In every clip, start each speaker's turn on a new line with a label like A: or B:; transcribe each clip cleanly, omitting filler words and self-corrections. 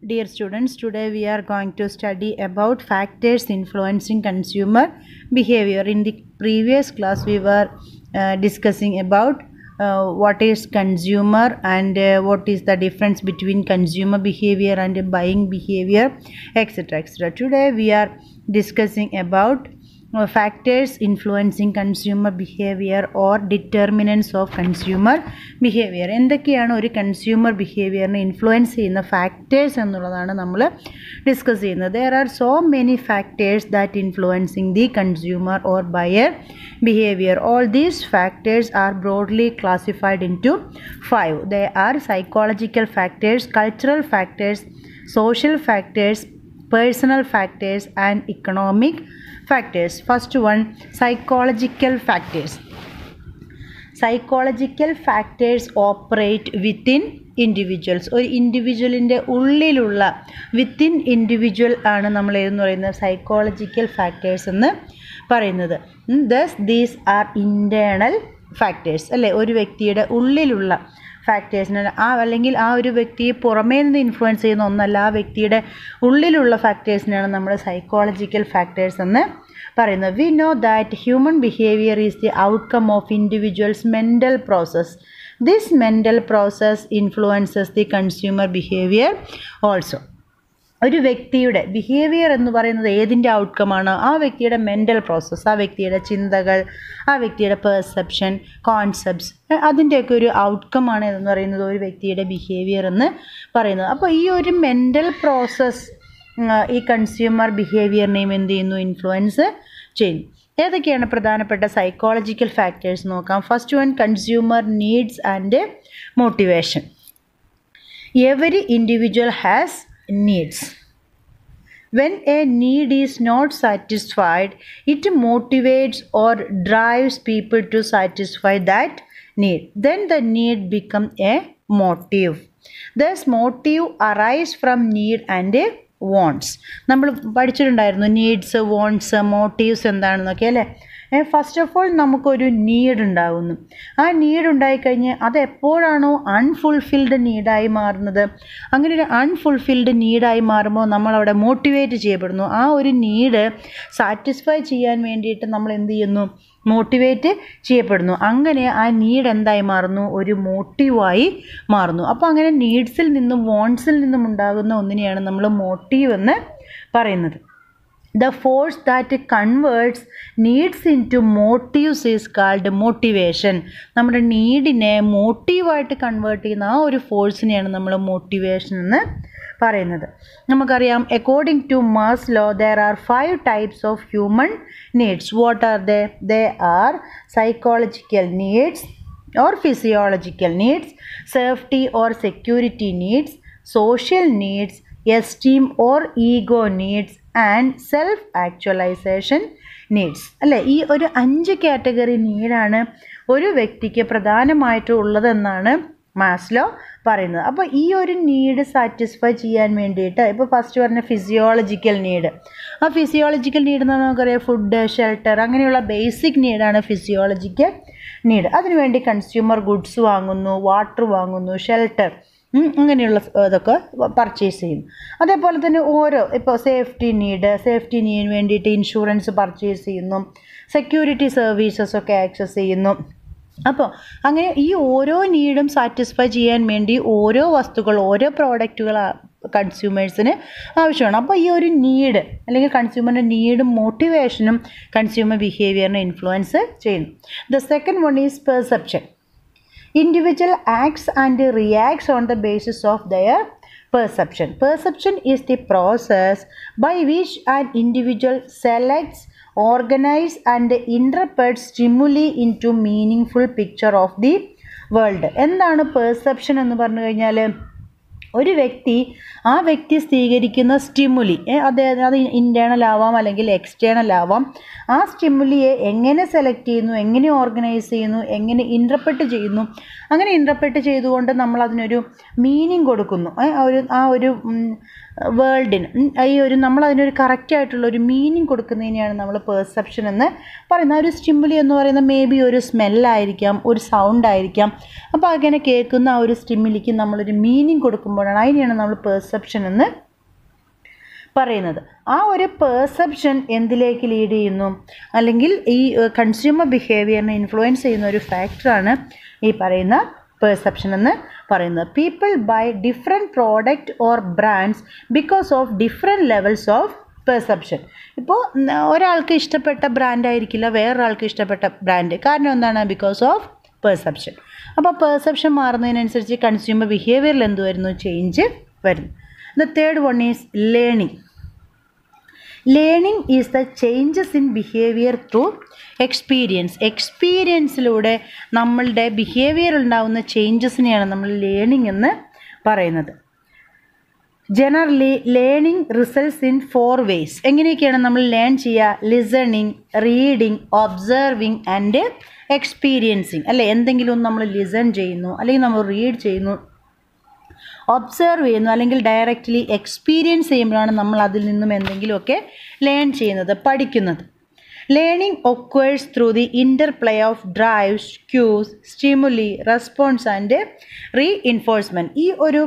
A: Dear students, today we are going to study about factors influencing consumer behavior. In the previous class, we were discussing about what is consumer and what is the difference between consumer behavior and buying behavior, etc. etc. Today we are discussing about factors influencing consumer behavior or determinants of consumer behavior. എന്തൊക്കെയാണ് ഒരു consumer ബിഹേവിയറിനെ influence ചെയ്യുന്ന factors എന്നുള്ളതാണ് നമ്മൾ discuss ചെയ്യുന്നത്. There are so many factors that influencing the consumer or buyer behavior. All these factors are broadly classified into 5. They are psychological factors, cultural factors, social factors, personal factors and economic factors. First one, psychological factors. Psychological factors operate within individuals. ഒരു ഇൻഡിവിജ്വലിൻ്റെ ഉള്ളിലുള്ള within individual ആണ് നമ്മൾ എന്ന് പറയുന്നത് psychological factors എന്ന് പറയുന്നത്. Thus these are internal factors അല്ലേ, ഒരു വ്യക്തിയുടെ ഉള്ളിലുള്ള ഫാക്ടേഴ്സിന് അല്ലെങ്കിൽ ആ ഒരു വ്യക്തിയെ പുറമേ നിന്ന് ഇൻഫ്ലുവൻസ് ചെയ്യുന്ന ഒന്നല്ല, ആ വ്യക്തിയുടെ ഉള്ളിലുള്ള ഫാക്ടേഴ്സിനാണ് നമ്മൾ സൈക്കോളജിക്കൽ ഫാക്ടേഴ്സ് എന്ന് പറയുന്നത്. We know that human behaviour is the outcome of individuals mental process. This mental process influences the consumer behaviour also. ഒരു വ്യക്തിയുടെ ബിഹേവിയർ എന്ന് പറയുന്നത് ഏതിൻ്റെ ഔട്ട്കമാണ്? ആ വ്യക്തിയുടെ മെൻ്റൽ പ്രോസസ്സ്, ആ വ്യക്തിയുടെ ചിന്തകൾ, ആ വ്യക്തിയുടെ പെർസെപ്ഷൻ, കോൺസെപ്റ്റ്സ്, അതിൻ്റെയൊക്കെ ഒരു ഔട്ട്കമാണ് എന്ന് പറയുന്നത് ഒരു വ്യക്തിയുടെ ബിഹേവിയർ എന്ന് പറയുന്നത്. അപ്പോൾ ഈ ഒരു മെൻ്റൽ പ്രോസസ്സ് ഈ കൺസ്യൂമർ ബിഹേവിയറിനെയും എന്ത് ചെയ്യുന്നു? ഇൻഫ്ലുവൻസ് ചെയ്യുന്നു. ഏതൊക്കെയാണ് പ്രധാനപ്പെട്ട സൈക്കോളജിക്കൽ ഫാക്ടേഴ്സ് നോക്കാം. First one, consumer needs and motivation. Every individual has needs. When a need is not satisfied, it motivates or drives people to satisfy that need. Then the need becomes a motive. Thus motive arise from need and wants. നമ്മൾ പഠിച്ചിട്ടുണ്ടായിരുന്നു needs, വോൺട്സ്, motifs എന്താണെന്നൊക്കെ അല്ലേ. First of all നമുക്കൊരു need ഉണ്ടാകുന്നു. ആ need ഉണ്ടായിക്കഴിഞ്ഞ് അത് എപ്പോഴാണോ unfulfilled നീഡായി മാറുന്നത്, അങ്ങനെ ഒരു അൺഫുൾഫിൽഡ് നീഡായി മാറുമ്പോൾ നമ്മളവിടെ മോട്ടിവേറ്റ് ചെയ്യപ്പെടുന്നു. ആ ഒരു നീഡ് സാറ്റിസ്ഫൈ ചെയ്യാൻ വേണ്ടിയിട്ട് നമ്മൾ എന്ത് ചെയ്യുന്നു? മോട്ടിവേറ്റ് ചെയ്യപ്പെടുന്നു. അങ്ങനെ ആ നീഡ് എന്തായി മാറുന്നു? ഒരു മോട്ടീവായി മാറുന്നു. അപ്പോൾ അങ്ങനെ നീഡ്സിൽ നിന്നും വോൺസിൽ നിന്നും ഉണ്ടാകുന്ന ഒന്നിനെയാണ് നമ്മൾ മോട്ടീവ് എന്ന് പറയുന്നത്. The force that converts needs into motives is called motivation. നമ്മുടെ നീഡിനെ മോട്ടീവായിട്ട് കൺവേർട്ട് ചെയ്യുന്ന ആ ഒരു ഫോഴ്സിനെയാണ് നമ്മൾ മോട്ടിവേഷൻ എന്ന് പറയുന്നത്. നമുക്കറിയാം, according to Maslow there are 5 types of human needs. What are they? They are psychological needs or physiological needs, safety or security needs, social needs, esteem or ego needs and self actualization needs അല്ലേ. ഈ ഒരു 5 category നീഡാണ് ഒരു വ്യക്തിക്ക് പ്രധാനമായിട്ട് ഉള്ളതെന്നാണ് Maslow പറയുന്നത്. അപ്പോൾ ഈ ഒരു നീഡ് സാറ്റിസ്ഫൈ ചെയ്യാൻ വേണ്ടിയിട്ട് ഇപ്പോൾ ഫസ്റ്റ് പറഞ്ഞ ഫിസിയോളജിക്കൽ നീഡ്, ആ ഫിസിയോളജിക്കൽ നീഡ് എന്ന് നമുക്കറിയാം ഫുഡ്, ഷെൽട്ടർ, അങ്ങനെയുള്ള ബേസിക് നീഡാണ് ഫിസിയോളജിക്കൽ നീഡ്. അതിനുവേണ്ടി കൺസ്യൂമർ ഗുഡ്സ് വാങ്ങുന്നു, വാട്ടർ വാങ്ങുന്നു, ഷെൽട്ടർ, അങ്ങനെയുള്ള ഇതൊക്കെ പർച്ചേസ് ചെയ്യും. അതേപോലെ തന്നെ ഓരോ ഇപ്പോൾ സേഫ്റ്റി നീഡിന് വേണ്ടിയിട്ട് ഇൻഷുറൻസ് പർച്ചേസ് ചെയ്യുന്നു, സെക്യൂരിറ്റി സർവീസസ് ഒക്കെ ആക്സസ് ചെയ്യുന്നു. അപ്പോൾ അങ്ങനെ ഈ ഓരോ നീഡും സാറ്റിസ്ഫൈ ചെയ്യാൻ വേണ്ടി ഓരോ വസ്തുക്കൾ, ഓരോ പ്രോഡക്റ്റുകൾ കൺസ്യൂമേഴ്സിന് ആവശ്യമാണ്. അപ്പോൾ ഈ ഒരു നീഡ് അല്ലെങ്കിൽ കൺസ്യൂമറിൻ്റെ നീഡും മോട്ടിവേഷനും കൺസ്യൂമർ ബിഹേവിയറിനെ ഇൻഫ്ലുവൻസ് ചെയ്യുന്നു. The second one is perception. Individual acts and reacts on the basis of their perception. Perception is the process by which an individual selects, organizes and interprets stimuli into meaningful picture of the world. എന്താണ് perception എന്ന് പറഞ്ഞു കഴിഞ്ഞാൽ? ഒരു വ്യക്തി ആ വ്യക്തി സ്വീകരിക്കുന്ന stimuli, അത് ഇൻറ്റേർണൽ ആവാം അല്ലെങ്കിൽ എക്സ്റ്റേണൽ ആവാം. ആ സ്റ്റിമുലിയെ എങ്ങനെ സെലക്ട് ചെയ്യുന്നു, എങ്ങനെ ഓർഗനൈസ് ചെയ്യുന്നു, എങ്ങനെ ഇൻ്റർപ്രറ്റ് ചെയ്യുന്നു, അങ്ങനെ ഇൻ്റർപ്രറ്റ് ചെയ്തുകൊണ്ട് നമ്മൾ അതിനൊരു മീനിങ് കൊടുക്കുന്നു. ആ ഒരു വേൾഡിന് ഈ ഒരു നമ്മളതിനൊരു കറക്റ്റായിട്ടുള്ളൊരു മീനിങ് കൊടുക്കുന്നതിനെയാണ് നമ്മൾ പെർസെപ്ഷൻ എന്ന് പറയുന്നത്. ഒരു സ്റ്റിമുലി എന്ന് പറയുന്നത് മേ ബി ഒരു സ്മെല്ലായിരിക്കാം, ഒരു സൗണ്ടായിരിക്കാം. അപ്പോൾ അങ്ങനെ കേൾക്കുന്ന ആ ഒരു സ്റ്റിമുലിക്ക് നമ്മളൊരു മീനിങ് കൊടുക്കുമ്പോൾ ചെയ്യുമ്പോഴാണ് അതിനെയാണ് നമ്മൾ പെർസെപ്ഷൻ എന്ന് പറയുന്നത്. ആ ഒരു പെർസെപ്ഷൻ എന്തിലേക്ക് ലീഡ് ചെയ്യുന്നു, അല്ലെങ്കിൽ ഈ കൺസ്യൂമർ ബിഹേവിയറിനെ ഇൻഫ്ലുവൻസ് ചെയ്യുന്ന ഒരു ഫാക്ടറാണ് ഈ പറയുന്ന പെർസെപ്ഷൻ എന്ന് പറയുന്നത്. People buy different product or brands because of different levels of perception. ഇപ്പോൾ ഒരാൾക്ക് ഇഷ്ടപ്പെട്ട ബ്രാൻഡായിരിക്കില്ല വേറൊരാൾക്ക് ഇഷ്ടപ്പെട്ട ബ്രാൻഡ്. കാരണം എന്താണ്? Because of perception. അപ്പോൾ പെർസെപ്ഷൻ മാറുന്നതിനനുസരിച്ച് കൺസ്യൂമർ ബിഹേവിയറിൽ എന്ത് വരുന്നു? ചേഞ്ച് വരുന്നു. The third one is learning. Learning is the changes in behaviour through experience. എക്സ്പീരിയൻസിലൂടെ നമ്മളുടെ ബിഹേവിയറിൽ ഉണ്ടാകുന്ന ചേഞ്ചസിനെയാണ് നമ്മൾ ലേണിംഗ് എന്ന് പറയുന്നത്. Generally learning results in 4 ways. എങ്ങനെയൊക്കെയാണ് നമ്മൾ ലേൺ ചെയ്യുക? Listening, reading, observing and experiencing. അല്ലേ, എന്തെങ്കിലും നമ്മൾ ലിസൺ ചെയ്യുന്നു, അല്ലെങ്കിൽ നമ്മൾ റീഡ് ചെയ്യുന്നു, ഒബ്സർവ് ചെയ്യുന്നു, അല്ലെങ്കിൽ ഡയറക്റ്റ്ലി എക്സ്പീരിയൻസ് ചെയ്യുമ്പോഴാണ് നമ്മൾ അതിൽ നിന്നും എന്തെങ്കിലുമൊക്കെ ലേൺ ചെയ്യുന്നത്, പഠിക്കുന്നത്. Learning occurs through the interplay of drives, cues, stimuli, response and reinforcement. ഈ ഒരു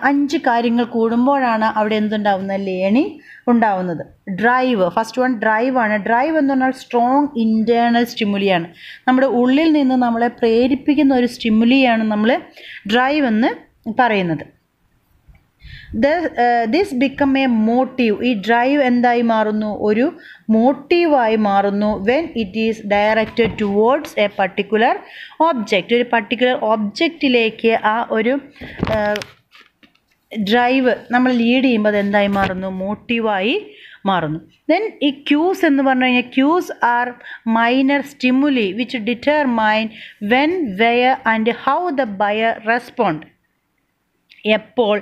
A: 5 കാര്യങ്ങൾ കൂടുമ്പോഴാണ് അവിടെ എന്തുണ്ടാവുന്നത്? ലേണിംഗ് ഉണ്ടാവുന്നത്. ഡ്രൈവ്, ഫസ്റ്റ് വൺ ഡ്രൈവ് ആണ്. ഡ്രൈവ് എന്ന് പറഞ്ഞാൽ സ്ട്രോങ് ഇൻറ്റേർണൽ സ്റ്റിമുലിയാണ്. നമ്മുടെ ഉള്ളിൽ നിന്ന് നമ്മളെ പ്രേരിപ്പിക്കുന്ന ഒരു സ്റ്റിമുലിയാണ് നമ്മൾ ഡ്രൈവ് എന്ന് പറയുന്നത്. This become A motive. ഈ ഡ്രൈവ് എന്തായി മാറുന്നു? ഒരു മോട്ടീവായി മാറുന്നു. When it is directed towards A particular object. ഒരു പർട്ടിക്കുലർ ഒബ്ജക്റ്റിലേക്ക് ആ ഒരു ഡ്രൈവ് നമ്മൾ ലീഡ് ചെയ്യുമ്പോൾ അത് എന്തായി മാറുന്നു? മോട്ടീവായി മാറുന്നു. ദെൻ ഈ ക്യൂസ് എന്ന് പറഞ്ഞു കഴിഞ്ഞാൽ cues are minor stimuli which determine when, where and how the buyer respond. എപ്പോൾ,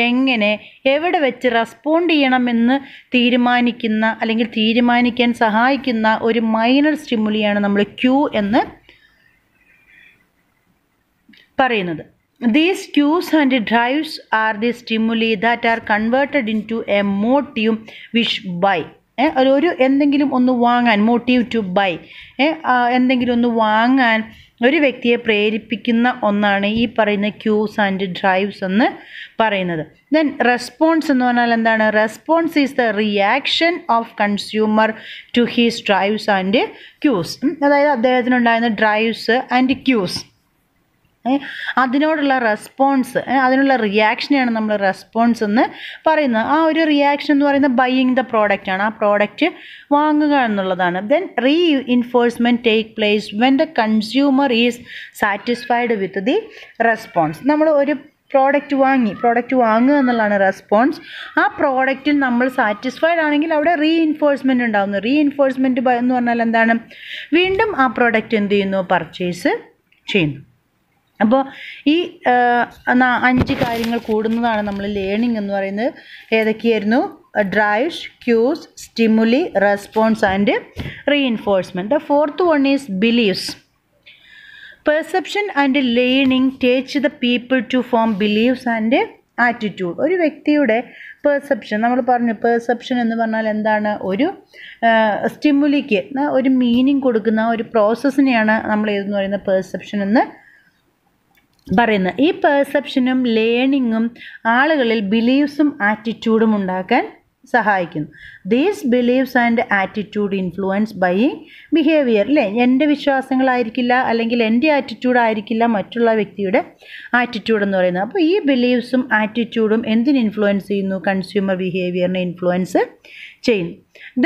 A: എങ്ങനെ, എവിടെ വെച്ച് റെസ്പോണ്ട് ചെയ്യണമെന്ന് തീരുമാനിക്കുന്ന അല്ലെങ്കിൽ തീരുമാനിക്കാൻ സഹായിക്കുന്ന ഒരു മൈനർ സ്റ്റിമുലിയാണ് നമ്മൾ ക്യൂ എന്ന് പറയുന്നത്. These cues and drives are the stimuli that are converted into a motive which buy. ഒരു എന്തെങ്കിലും ഒന്ന് വാങ്ങാൻ, മോട്ടീവ് ടു ബൈ, എന്തെങ്കിലും ഒന്ന് വാങ്ങാൻ ഒരു വ്യക്തിയെ പ്രേരിപ്പിക്കുന്ന ഒന്നാണ് ഈ പറയുന്ന ക്യൂസ് ആൻഡ് ഡ്രൈവ്സ് എന്ന് പറയുന്നത്. ദെൻ റെസ്പോൺസ് എന്ന് പറഞ്ഞാൽ എന്താണ്? Response is the reaction of consumer to his drives and cues. അതായത് അദ്ദേഹത്തിനുണ്ടായിരുന്ന ഡ്രൈവ്സ് ആൻഡ് ക്യൂസ്, അതിനോടുള്ള റെസ്പോൺസ്, അതിനുള്ള റിയാക്ഷനെയാണ് നമ്മൾ റെസ്പോൺസ് എന്ന് പറയുന്നത്. ആ ഒരു റിയാക്ഷൻ എന്ന് പറയുന്നത് ബൈയിങ് ദ പ്രോഡക്റ്റ് ആണ്, ആ പ്രോഡക്റ്റ് വാങ്ങുക എന്നുള്ളതാണ്. Then reinforcement take place when the consumer is satisfied with the response. നമ്മൾ ഒരു പ്രോഡക്റ്റ് വാങ്ങുക എന്നുള്ളതാണ് റെസ്പോൺസ്. ആ പ്രോഡക്റ്റിൽ നമ്മൾ സാറ്റിസ്ഫൈഡ് ആണെങ്കിൽ അവിടെ റീഇൻഫോഴ്സ്മെൻറ്റ് ഉണ്ടാകുന്നു. റീഇൻഫോഴ്സ്മെൻറ്റ് എന്ന് പറഞ്ഞാൽ എന്താണ്? വീണ്ടും ആ പ്രോഡക്റ്റ് എന്ത് ചെയ്യുന്നു? പർച്ചേസ് ചെയ്യുന്നു. അപ്പോൾ ഈ 5 കാര്യങ്ങൾ കൂടുന്നതാണ് നമ്മൾ ലേണിംഗ് എന്ന് പറയുന്നത്. ഏതൊക്കെയായിരുന്നു? Drives, cues, stimuli, response and reinforcement. The fourth one is beliefs. Perception and learning teach the people to form beliefs and attitude. ഒരു വ്യക്തിയുടെ പെർസെപ്ഷൻ, നമ്മൾ പറഞ്ഞു പെർസെപ്ഷൻ എന്ന് പറഞ്ഞാൽ എന്താണ്? ഒരു സ്റ്റിമുലിക്ക് ഒരു മീനിങ് കൊടുക്കുന്ന ഒരു പ്രോസസ്സിനെയാണ് നമ്മൾ ഏതെന്ന് പറയുന്നത് പെർസെപ്ഷൻ എന്ന് പറയുന്നത്. ഈ പെർസെപ്ഷനും ലേണിങ്ങും ആളുകളിൽ ബിലീവ്സും ആറ്റിറ്റ്യൂഡും ഉണ്ടാക്കാൻ സഹായിക്കുന്നു. These believes and attitude influence buying behaviour. അല്ലേ, എൻ്റെ വിശ്വാസങ്ങളായിരിക്കില്ല അല്ലെങ്കിൽ എൻ്റെ ആറ്റിറ്റ്യൂഡ് ആയിരിക്കില്ല മറ്റുള്ള വ്യക്തിയുടെ ആറ്റിറ്റ്യൂഡ് എന്ന് പറയുന്നത്. അപ്പോൾ ഈ ബിലീവ്സും ആറ്റിറ്റ്യൂഡും എന്തിന് ഇൻഫ്ലുവൻസ് ചെയ്യുന്നു? കൺസ്യൂമർ ബിഹേവിയറിനെ ഇൻഫ്ലുവൻസ് ചെയ്യുന്നു.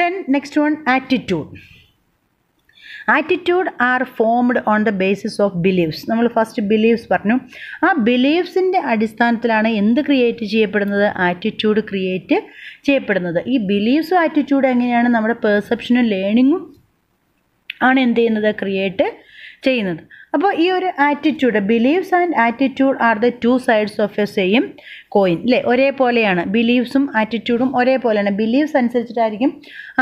A: Then next one attitude. Attitude are formed on the basis of believes. നമ്മൾ ഫസ്റ്റ് ബിലീവ്സ് പറഞ്ഞു. ആ ബിലീവ്സിൻ്റെ അടിസ്ഥാനത്തിലാണ് എന്ത് ക്രിയേറ്റ് ചെയ്യപ്പെടുന്നത്? ആറ്റിറ്റ്യൂഡ് ക്രിയേറ്റ് ചെയ്യപ്പെടുന്നത്. ഈ ബിലീവ്സും ആറ്റിറ്റ്യൂഡ് എങ്ങനെയാണ്? നമ്മുടെ പെർസെപ്ഷനും ലേണിങ്ങും ആണ് എന്ത് ചെയ്യുന്നത്? ക്രിയേറ്റ് ചെയ്യുന്നത്. അപ്പോൾ ഈ ഒരു attitude, believes and attitude are the 2 sides of a same coin. അല്ലേ, ഒരേപോലെയാണ്. ബിലീവ്സും ആറ്റിറ്റ്യൂഡും ഒരേപോലെയാണ്. ബിലീവ്സ് അനുസരിച്ചിട്ടായിരിക്കും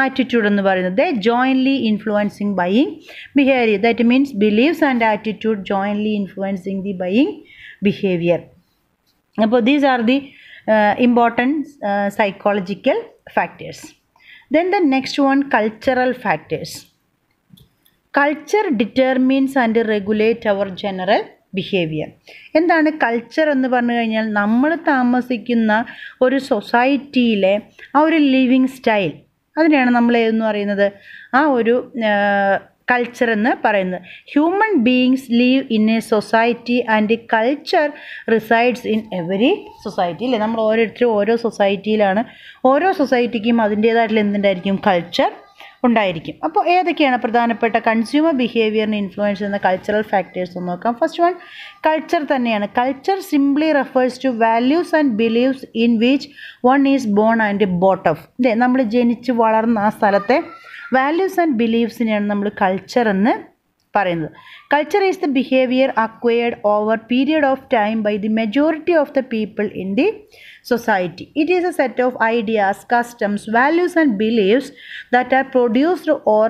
A: ആറ്റിറ്റ്യൂഡ് എന്ന് പറയുന്നത്. They jointly influencing buying behaviour. That means beliefs and attitude jointly influencing the buying behaviour. അപ്പോൾ these are the important psychological factors. Then the next one, cultural factors. Culture determines and regulate our general behaviour. എന്താണ് culture എന്ന് പറഞ്ഞു കഴിഞ്ഞാൽ നമ്മൾ താമസിക്കുന്ന ഒരു സൊസൈറ്റിയിലെ ആ ഒരു ലിവിങ് സ്റ്റൈൽ, അതിനെയാണ് നമ്മൾ എന്ന് പറയുന്നത് ആ ഒരു കൾച്ചർ എന്ന് പറയുന്നത്. Human beings leave in A society and culture resides in every society അല്ലേ. നമ്മൾ ഓരോരുത്തരും ഓരോ സൊസൈറ്റിയിലാണ്. ഓരോ സൊസൈറ്റിക്കും അതിൻ്റേതായിട്ടുള്ള എന്തുണ്ടായിരിക്കും, കൾച്ചർ ഉണ്ടായിരിക്കും. അപ്പോൾ ഏതൊക്കെയാണ് പ്രധാനപ്പെട്ട കൺസ്യൂമർ ബിഹേവിയറിനെ ഇൻഫ്ലുവൻസ് ചെയ്യുന്ന കൾച്ചറൽ ഫാക്ടേഴ്സ് എന്ന് നോക്കാം. ഫസ്റ്റ് വൺ കൾച്ചർ തന്നെയാണ്. Culture simply refers to values and believes in which one is born and bought of. അല്ലേ, നമ്മൾ ജനിച്ച് വളർന്ന ആ സ്ഥലത്തെ വാല്യൂസ് ആൻഡ് ബിലീവ്സിനെയാണ് നമ്മൾ കൾച്ചർ എന്ന് പറയുന്നത്. Culture is the behaviour acquired over period of time by the majority of the people in the society. It is a set of ideas, customs, values and beliefs that are produced or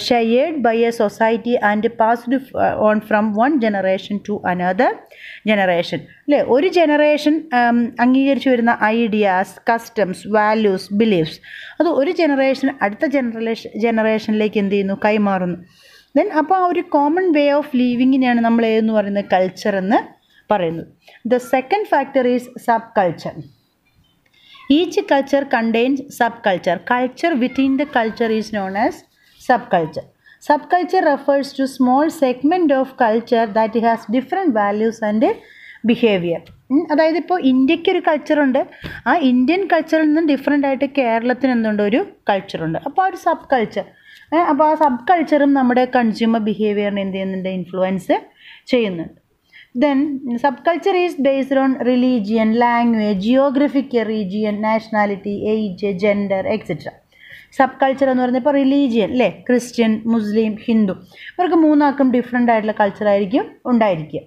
A: shared by a society and passed on from one generation to another generation. അല്ലേ, ഒരു generation അംഗീകരിച്ചു വരുന്ന ideas, customs, values, beliefs അത് ഒരു generation അടുത്ത ജനറേഷനിലേക്ക് എന്ത് ചെയ്യുന്നു, കൈമാറുന്നു. ദെൻ അപ്പോൾ ആ ഒരു കോമൺ വേ ഓഫ് ലിവിങ്ങിനെയാണ് നമ്മൾ എന്ന് പറയുന്നത് കൾച്ചർ എന്ന് പറയുന്നത്. The second factor is subculture. Each culture contains subculture. Culture within the culture is known as subculture. Subculture refers to small segment of culture that has different values and behavior. അതായത് ഇപ്പോൾ ഇന്ത്യക്ക് ഒരു കൾച്ചറുണ്ട്, ആ Indian കൾച്ചറിൽ നിന്നും different ആയിട്ട് കേരളത്തിന് എന്തുണ്ട്, ഒരു കൾച്ചറുണ്ട്. അപ്പോൾ ആ ഒരു സബ് കൾച്ചർ, അപ്പോൾ ആ സബ് കൾച്ചറും നമ്മുടെ കൺസ്യൂമർ ബിഹേവിയറിനെ എന്ത് ചെയ്യുന്നുണ്ട്, ഇൻഫ്ലുവൻസ് ചെയ്യുന്നുണ്ട്. Then subculture is based on religion, language, geographical region, nationality, age, gender, etc. സബ്കൾച്ചർ എന്ന് പറയുന്നത് ഇപ്പോൾ റിലീജിയൻ അല്ലേ, ക്രിസ്ത്യൻ, മുസ്ലിം, ഹിന്ദു, ഇവർക്ക് മൂന്നാൾക്കും ഡിഫറെൻ്റ് ആയിട്ടുള്ള കൾച്ചറായിരിക്കും ഉണ്ടായിരിക്കുക.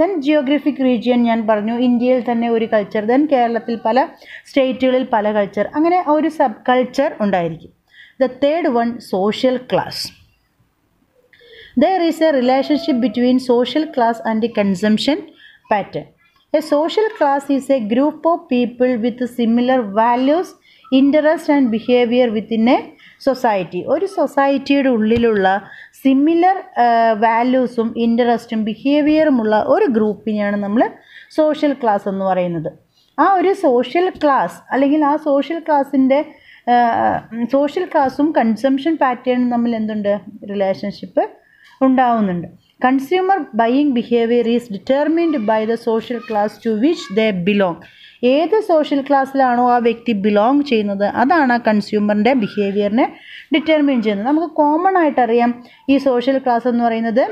A: ദെൻ ജിയോഗ്രഫിക് റീജിയൻ ഞാൻ പറഞ്ഞു, ഇന്ത്യയിൽ തന്നെ ഒരു കൾച്ചർ, ദെൻ കേരളത്തിൽ പല സ്റ്റേറ്റുകളിൽ പല കൾച്ചർ, അങ്ങനെ ഒരു സബ് കൾച്ചർ ഉണ്ടായിരിക്കും. The third one social class. There is a relationship between social class and the consumption pattern. A social class is a group of people with similar values, interests and behavior within a society. ഒരു സൊസൈറ്റിയുടെ ഉള്ളിലുള്ള similar വാല്യൂസും ഇൻട്രസ്റ്റും ബിഹേവിയറുമുള്ള ഒരു ഗ്രൂപ്പിനെയാണ് നമ്മൾ social class എന്ന് പറയുന്നത്. ആ ഒരു social class അല്ലെങ്കിൽ ആ സോഷ്യൽ ക്ലാസ്സും കൺസംഷൻ പാറ്റേണും തമ്മിൽ എന്തുണ്ട്, റിലേഷൻഷിപ്പ് ഉണ്ടാവുന്നുണ്ട്. Consumer buying behaviour is determined by the social class to which they belong. ഏത് സോഷ്യൽ ക്ലാസ്സിലാണോ ആ വ്യക്തി ബിലോങ് ചെയ്യുന്നത് അതാണ് ആ കൺസ്യൂമറിൻ്റെ ബിഹേവിയറിനെ ഡിറ്റർമിൻ ചെയ്യുന്നത്. നമുക്ക് കോമൺ ആയിട്ടറിയാം ഈ സോഷ്യൽ ക്ലാസ് എന്ന് പറയുന്നത്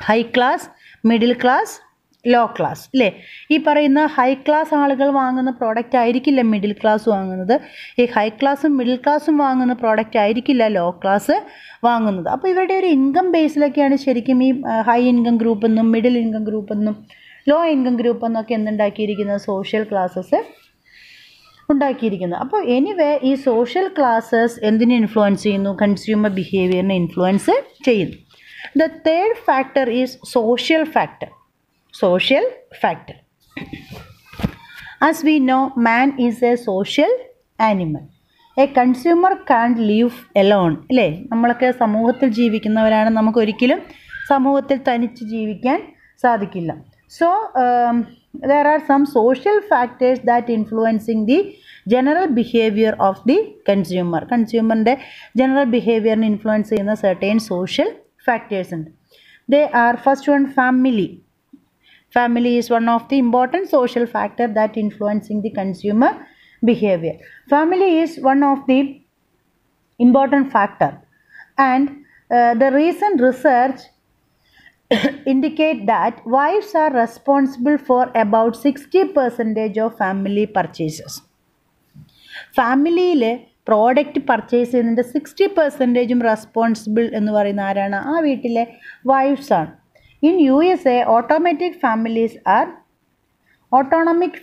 A: high class, middle class, low class അല്ലേ. ഈ പറയുന്ന ഹൈ ക്ലാസ് ആളുകൾ വാങ്ങുന്ന പ്രോഡക്റ്റ് ആയിരിക്കില്ല മിഡിൽ ക്ലാസ് വാങ്ങുന്നത്, ഈ ഹൈ ക്ലാസ്സും മിഡിൽ ക്ലാസ്സും വാങ്ങുന്ന പ്രോഡക്റ്റ് ആയിരിക്കില്ല ലോ ക്ലാസ് വാങ്ങുന്നത്. അപ്പോൾ ഇവരുടെ ഒരു ഇൻകം ബേസിലൊക്കെയാണ് ശരിക്കും ഈ ഹൈ ഇൻകം ഗ്രൂപ്പ് എന്നും മിഡിൽ ഇൻകം ഗ്രൂപ്പ് എന്നും ലോ ഇൻകം ഗ്രൂപ്പ് എന്നൊക്കെ എന്തുണ്ടാക്കിയിരിക്കുന്നത്, സോഷ്യൽ ക്ലാസ്സസ് ഉണ്ടാക്കിയിരിക്കുന്നത്. അപ്പോൾ എനിവേ ഈ സോഷ്യൽ ക്ലാസ്സസ് എന്തിനെ ഇൻഫ്ലുവൻസ് ചെയ്യുന്നു, കൺസ്യൂമർ ബിഹേവിയറിനെ ഇൻഫ്ലുവൻസ് ചെയ്യുന്നു. The third factor is social factor. Social factor. As we know, man is a social animal. A consumer can't live alone. അല്ലേ, നമ്മളൊക്കെ സമൂഹത്തിൽ ജീവിക്കുന്നവരാണ്, നമുക്കൊരിക്കലും സമൂഹത്തിൽ തനിച്ച് ജീവിക്കാൻ സാധിക്കില്ല. So there are some social factors that influencing the general behavior of the consumer. കൺസ്യൂമറിൻ്റെ ജനറൽ ബിഹേവിയറിനെ ഇൻഫ്ലുവൻസ് ചെയ്യുന്ന certain social factors ഉണ്ട്. They are first one family. Family is one of the important social factor that influencing the consumer behavior. Family is one of the important factor, and the recent research indicate that wives are responsible for about 60% of family purchases. ഫാമിലിയിൽ product purchase ചെയ്യുന്നതിൻ്റെ 60% responsible എന്ന് പറയുന്ന ആരാണ്, ആ വീട്ടിലെ wives ആണ്. In USA, autonomic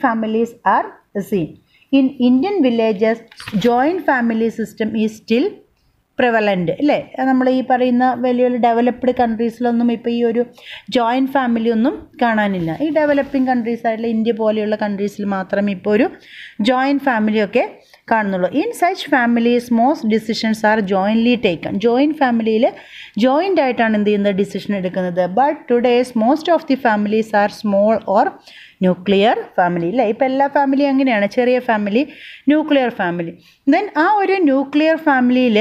A: families are seen. In Indian villages, joint family system is still prevalent അല്ലേ. നമ്മൾ ഈ പറയുന്ന വലിയ വലിയ ഡെവലപ്ഡ് കൺട്രീസിലൊന്നും ഇപ്പോൾ ഈ ഒരു ജോയിൻറ്റ് ഫാമിലി ഒന്നും കാണാനില്ല. ഈ ഡെവലപ്പിംഗ് കൺട്രീസ് ആയിട്ടുള്ള ഇന്ത്യ പോലെയുള്ള കൺട്രീസിൽ മാത്രമേ ഇപ്പോൾ ഒരു ജോയിൻറ്റ് ഫാമിലിയൊക്കെ കാണുന്നുള്ളൂ. In such families most decisions are jointly taken. Joint ഫാമിലിയിൽ ജോയിൻ്റ് ആയിട്ടാണ് എന്ത് ചെയ്യുന്നത്, ഡിസിഷൻ എടുക്കുന്നത്. But today's most of the families are small or nuclear family അല്ലേ. ഇപ്പോൾ എല്ലാ ഫാമിലിയും അങ്ങനെയാണ്, ചെറിയ ഫാമിലി, ന്യൂക്ലിയർ ഫാമിലി. ദെൻ ആ ഒരു ന്യൂക്ലിയർ ഫാമിലിയിൽ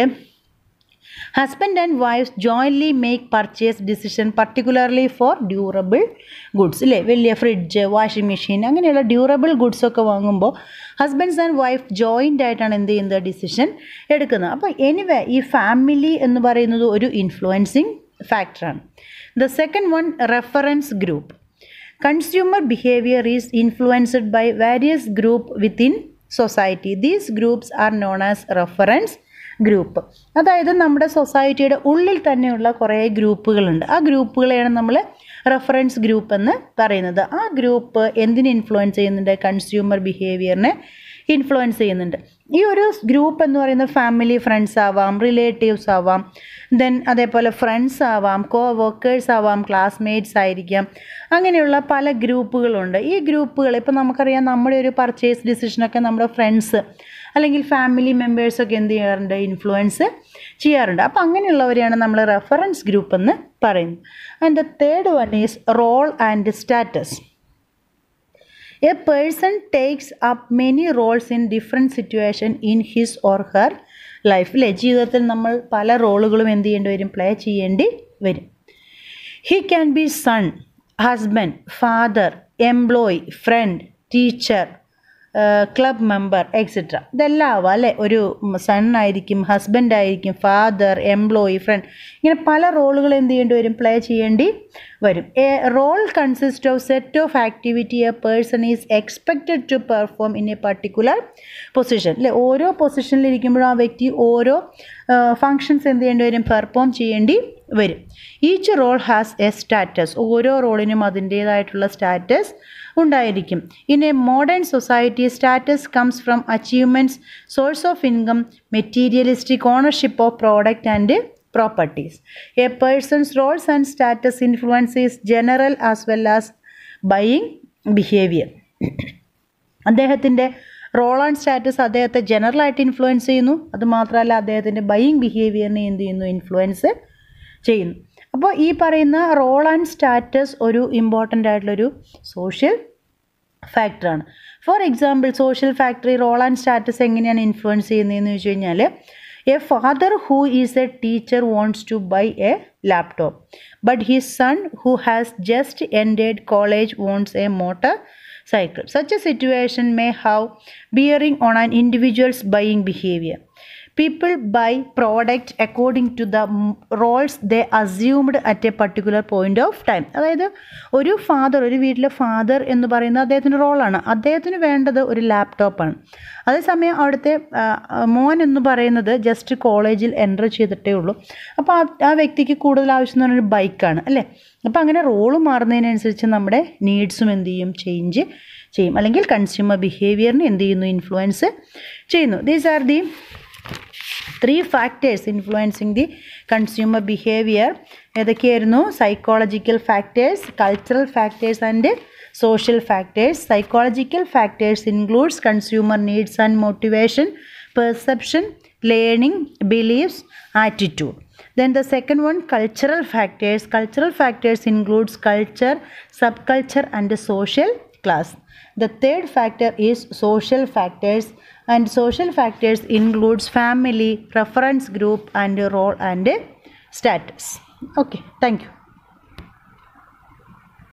A: husband and wife jointly make purchase decision particularly for durable goods അല്ലേ. വലിയ ഫ്രിഡ്ജ്, വാഷിംഗ് മെഷീൻ അങ്ങനെയുള്ള ഡ്യൂറബിൾ ഗുഡ്സൊക്കെ വാങ്ങുമ്പോൾ ഹസ്ബൻഡ്സ് ആൻഡ് വൈഫ് ജോയിൻ്റ് ആയിട്ടാണ് എന്ത് ചെയ്യുന്നത്, ഡിസിഷൻ എടുക്കുന്നത്. അപ്പോൾ എനിവേ ഈ ഫാമിലി എന്ന് പറയുന്നത് ഒരു ഇൻഫ്ലുവൻസിങ് ഫാക്ടറാണ്. The second one, reference group. Consumer behavior is influenced by various groups within society. These groups are known as reference group. അതായത് നമ്മുടെ സൊസൈറ്റിയുടെ ഉള്ളിൽ തന്നെയുള്ള കുറേ ഗ്രൂപ്പുകളുണ്ട്. ആ ഗ്രൂപ്പുകളെയാണ് നമ്മൾ റെഫറൻസ് ഗ്രൂപ്പ് എന്ന് പറയുന്നത്. ആ ഗ്രൂപ്പ് എന്തിനെ ഇൻഫ്ലുവൻസ് ചെയ്യുന്നുണ്ട്, കൺസ്യൂമർ ബിഹേവിയറിനെ ഇൻഫ്ലുവൻസ് ചെയ്യുന്നുണ്ട്. ഈ ഒരു ഗ്രൂപ്പ് എന്ന് പറയുന്നത് ഫാമിലി, ഫ്രണ്ട്സ് ആവാം, റിലേറ്റീവ്സ് ആവാം, ദെൻ അതേപോലെ ഫ്രണ്ട്സ് ആവാം, കോ വർക്കേഴ്സ് ആവാം, ക്ലാസ്മേറ്റ്സ് ആയിരിക്കാം. അങ്ങനെയുള്ള പല ഗ്രൂപ്പുകളുണ്ട്. ഈ ഗ്രൂപ്പുകൾ ഇപ്പോൾ നമുക്കറിയാം, നമ്മുടെ ഒരു പർച്ചേസ് ഡിസിഷനൊക്കെ നമ്മുടെ ഫ്രണ്ട്സ് അല്ലെങ്കിൽ ഫാമിലി മെമ്പേഴ്സൊക്കെ എന്ത് ചെയ്യാറുണ്ട്, ഇൻഫ്ലുവൻസ് ചെയ്യാറുണ്ട്. അപ്പോൾ അങ്ങനെയുള്ളവരെയാണ് നമ്മൾ റെഫറൻസ് ഗ്രൂപ്പ് എന്ന് പറയുന്നത്. And the third one is role and status. A person takes up many roles in different situations in his or her life. അല്ലേ, ജീവിതത്തിൽ നമ്മൾ പല റോളുകളും എന്ത് ചെയ്യേണ്ടി വരും, പ്ലേ ചെയ്യേണ്ടി വരും. He can be son, husband, father, employee, friend, teacher, club member etcetera. ഇതെല്ലാം ആവാം അല്ലേ. ഒരു സൺ ആയിരിക്കും, ഹസ്ബൻഡ് ആയിരിക്കും, ഫാദർ, എംപ്ലോയി, ഫ്രണ്ട്, ഇങ്ങനെ പല റോളുകൾ എന്ത് ചെയ്യേണ്ടി വരും, പ്ലേ ചെയ്യേണ്ടി വരും. A role consist of set of activity a person is expected to perform in a particular position അല്ലേ. ഓരോ പൊസിഷനിലിരിക്കുമ്പോഴും ആ വ്യക്തി ഓരോ ഫങ്ഷൻസ് എന്ത് ചെയ്യേണ്ടി വരും, പെർഫോം ചെയ്യേണ്ടി വരും. Each role has a status. ഓരോ റോളിനും അതിൻ്റേതായിട്ടുള്ള സ്റ്റാറ്റസ് ഉണ്ടായിരിക്കും. In a modern society status comes from achievements, source of income, materialistic ownership of product and properties. A person's roles and status influence is general as well as buying behavior. അദ്ദേഹത്തിൻ്റെ role and status അദ്ദേഹത്തെ ജനറലായിട്ട് influence ചെയ്യുന്നു. അതുമാത്രമല്ല അദ്ദേഹത്തിൻ്റെ buying ബിഹേവിയറിനെ എന്ത് ചെയ്യുന്നു, influence ചെയ്യുന്നു. അപ്പോൾ ഈ പറയുന്ന റോൾ ആൻഡ് സ്റ്റാറ്റസ് ഒരു ഇമ്പോർട്ടൻ്റ് ആയിട്ടുള്ളൊരു സോഷ്യൽ ഫാക്ടറാണ്. For example, social factor role and status എങ്ങനെയാണ് ഇൻഫ്ലുവൻസ് ചെയ്യുന്നതെന്ന് വെച്ച് കഴിഞ്ഞാൽ, a father who is a teacher wants to buy a laptop, but his son who has just ended college wants a motorcycle. Such a situation may have bearing on an individual's buying behavior. People buy product according to the roles they assumed at a particular point of time. അതായത് ഒരു father, ഒരു വീട്ടിലെ father എന്ന് പറയുന്നത് അദ്ദേഹത്തിൻ്റെ റോളാണ്. അദ്ദേഹത്തിന് വേണ്ടത് ഒരു ലാപ്ടോപ്പാണ്. അതേസമയം അവിടുത്തെ മോൻ എന്ന് പറയുന്നത് ജസ്റ്റ് കോളേജിൽ എൻ്റർ ചെയ്തിട്ടേ ഉള്ളൂ. അപ്പോൾ ആ വ്യക്തിക്ക് കൂടുതൽ ആവശ്യം എന്ന് പറഞ്ഞൊരു ബൈക്കാണ് അല്ലേ. അപ്പോൾ അങ്ങനെ റോള് മാറുന്നതിനനുസരിച്ച് നമ്മുടെ നീഡ്സും എന്ത് ചെയ്യും, ചേഞ്ച് ചെയ്യും. അല്ലെങ്കിൽ കൺസ്യൂമർ ബിഹേവിയറിന് എന്ത് ചെയ്യുന്നു, ഇൻഫ്ലുവൻസ് ചെയ്യുന്നു. These are the 3 factors influencing the consumer behavior. ഏതൊക്കെയായിരുന്നു? Psychological factors, cultural factors and social factors. Psychological factors includes consumer needs and motivation, perception, learning, beliefs, attitude. Then the second one, cultural factors. Cultural factors includes culture, subculture and social class. The third factor is social factors, and social factors includes family, reference group and role and status. Okay, thank you.